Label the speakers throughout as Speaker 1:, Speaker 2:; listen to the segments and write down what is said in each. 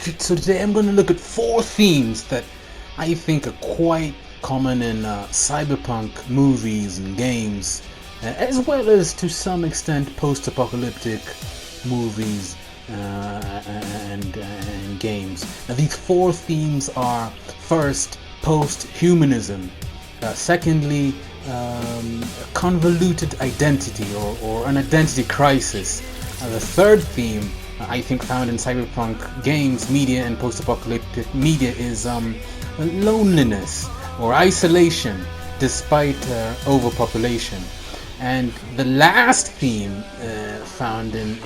Speaker 1: So today I'm going to look at 4 themes that I think are quite common in cyberpunk movies and games, as well as to some extent post-apocalyptic movies and games. Now these 4 themes are: first, post-humanism; secondly, convoluted identity or an identity crisis. The third theme I think found in cyberpunk games, media, and post-apocalyptic media is loneliness or isolation despite overpopulation. And the last theme found in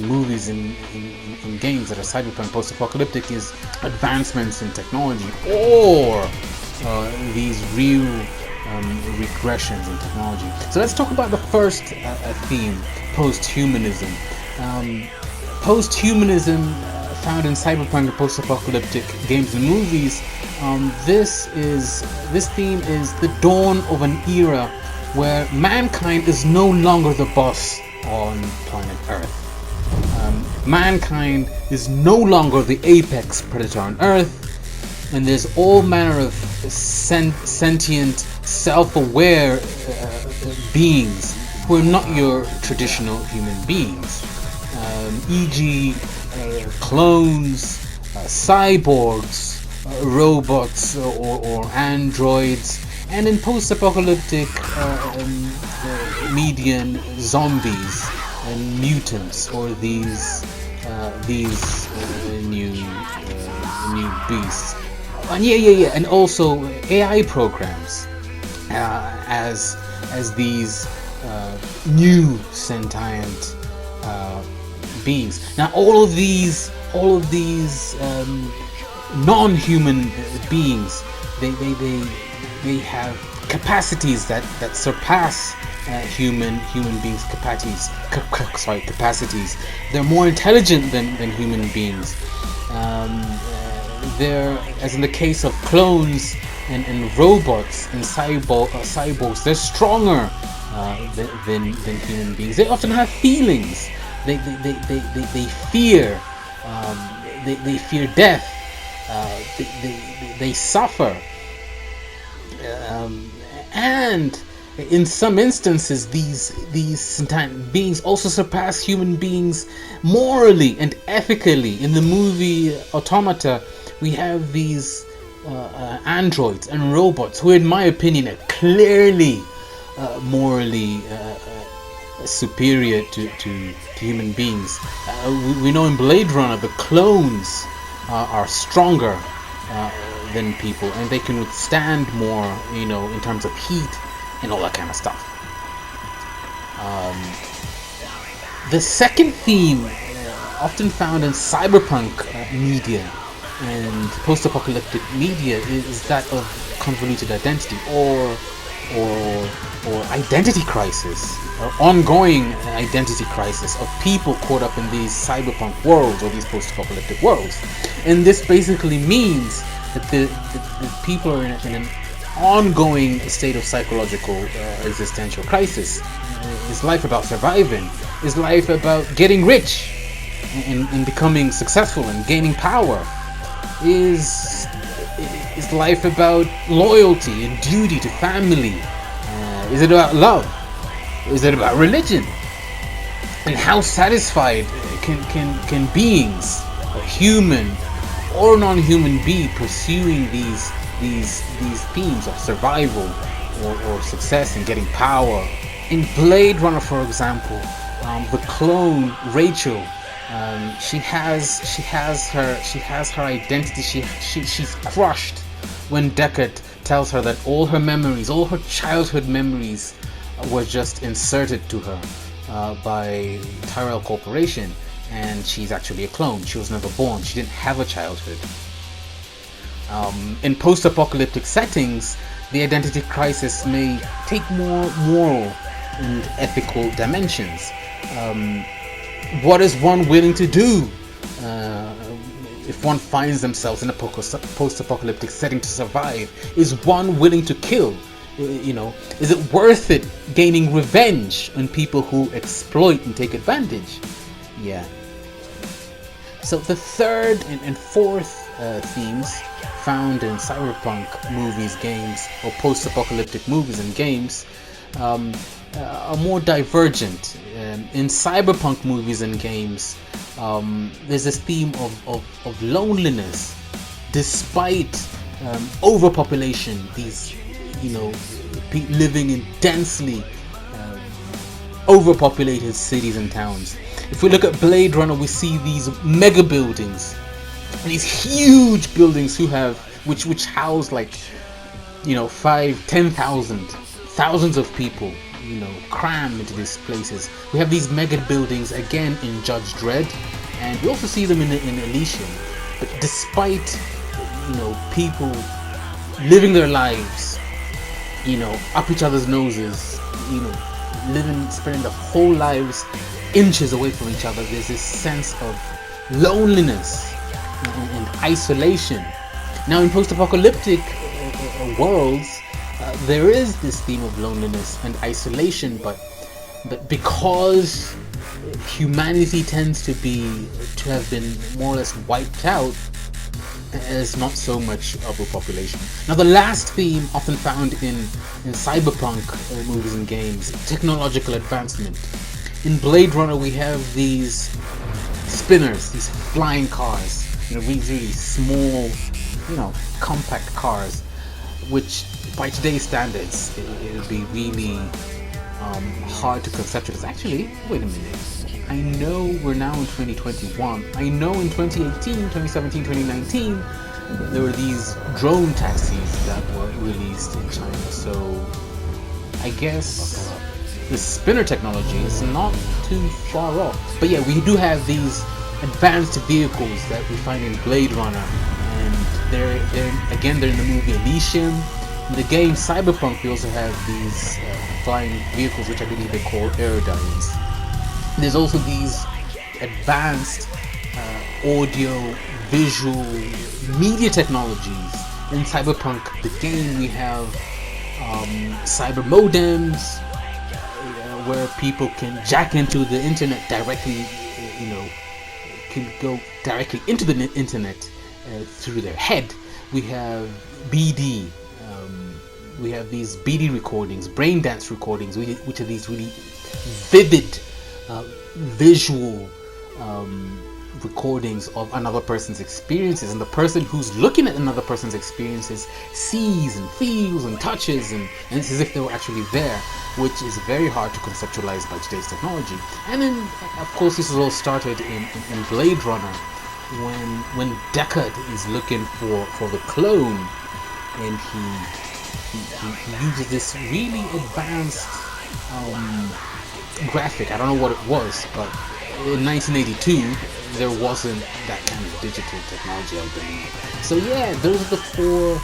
Speaker 1: movies and in games that are cyberpunk post-apocalyptic is advancements in technology or these real regressions in technology. So let's talk about the first theme, post-humanism. Post-humanism found in cyberpunk and post-apocalyptic games and movies. This theme is the dawn of an era where mankind is no longer the boss on planet Earth. Mankind is no longer the apex predator on Earth, and there's all manner of sentient, self-aware beings who are not your traditional human beings, e.g. Clones, cyborgs, robots or androids, and in post-apocalyptic median, zombies and mutants, or these new beasts. And and also AI programs as these new sentient beings. Now all of these non-human beings, they have capacities that surpass human beings' capacities. They're more intelligent than human beings. They're, as in the case of clones and robots and cyborgs, they're stronger than human beings. They often have feelings. They fear. They fear death. They suffer. And in some instances, these sentient beings also surpass human beings morally and ethically. In the movie Automata, we have these androids and robots who, in my opinion, are clearly morally superior to human beings. We know in Blade Runner the clones are stronger than people, and they can withstand more, in terms of heat and all that kind of stuff. The second theme, often found in cyberpunk media and post-apocalyptic media, is that of convoluted identity or identity crisis, or ongoing identity crisis of people caught up in these cyberpunk worlds or these post-apocalyptic worlds. And this basically means that the people are in an ongoing state of psychological existential crisis. Is life about surviving? Is life about getting rich and becoming successful and gaining power? Is life about loyalty and duty to family? Is it about love? Is it about religion? And how satisfied can beings, human or non-human, be pursuing these themes of survival or success and getting power? In Blade Runner, for example, the clone Rachel, she has her identity. She's crushed when Deckard tells her that all her childhood memories were just inserted to her by Tyrell Corporation, and she's actually a clone. She was never born. She didn't have a childhood. In post-apocalyptic settings, the identity crisis may take more moral and ethical dimensions. What is one willing to do if one finds themselves in a post-apocalyptic setting to survive? Is one willing to kill? Is it worth it gaining revenge on people who exploit and take advantage? Yeah. So the third and fourth themes found in cyberpunk movies, games, or post-apocalyptic movies and games are more divergent. In cyberpunk movies and games, there's this theme of loneliness, despite overpopulation. These, living in densely overpopulated cities and towns. If we look at Blade Runner, we see these mega buildings, these huge buildings which house like 5,000-10,000 thousands of people, crammed into these places. We have these mega buildings again in Judge Dredd, and we also see them in Elysium. But despite people living their lives up each other's noses, spending their whole lives inches away from each other, there's this sense of loneliness and isolation. Now in post-apocalyptic worlds, there is this theme of loneliness and isolation, but because humanity tends to have been more or less wiped out, there's not so much overpopulation. Now the last theme often found in cyberpunk movies and games, technological advancement. In Blade Runner we have these spinners, these flying cars, really small, compact cars, which by today's standards it would be really hard to conceptualize. Actually, wait a minute. I know we're now in 2021. I know in 2018, 2017, 2019, there were these drone taxis that were released in China. So I guess the spinner technology is not too far off. But yeah, we do have these advanced vehicles that we find in Blade Runner, and they're in the movie Elysium. In the game Cyberpunk, we also have these flying vehicles, which I believe they call aerodynes. There's also these advanced audio, visual, media technologies. In Cyberpunk, the game, we have cyber modems, where people can jack into the internet directly, can go directly into the internet through their head. We have BD. We have these BD recordings, brain dance recordings, which are these really vivid visual recordings of another person's experiences, and the person who's looking at another person's experiences sees and feels and touches, and it's as if they were actually there, which is very hard to conceptualize by today's technology. And then, of course, this is all started in Blade Runner, when Deckard is looking for the clone, and he uses this really advanced graphic. I don't know what it was, but in 1982 there wasn't that kind of digital technology, I believe. So yeah, those are the four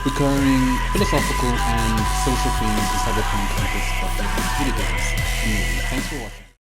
Speaker 1: recurring philosophical and social themes in cyberpunk and video games. Thanks for watching.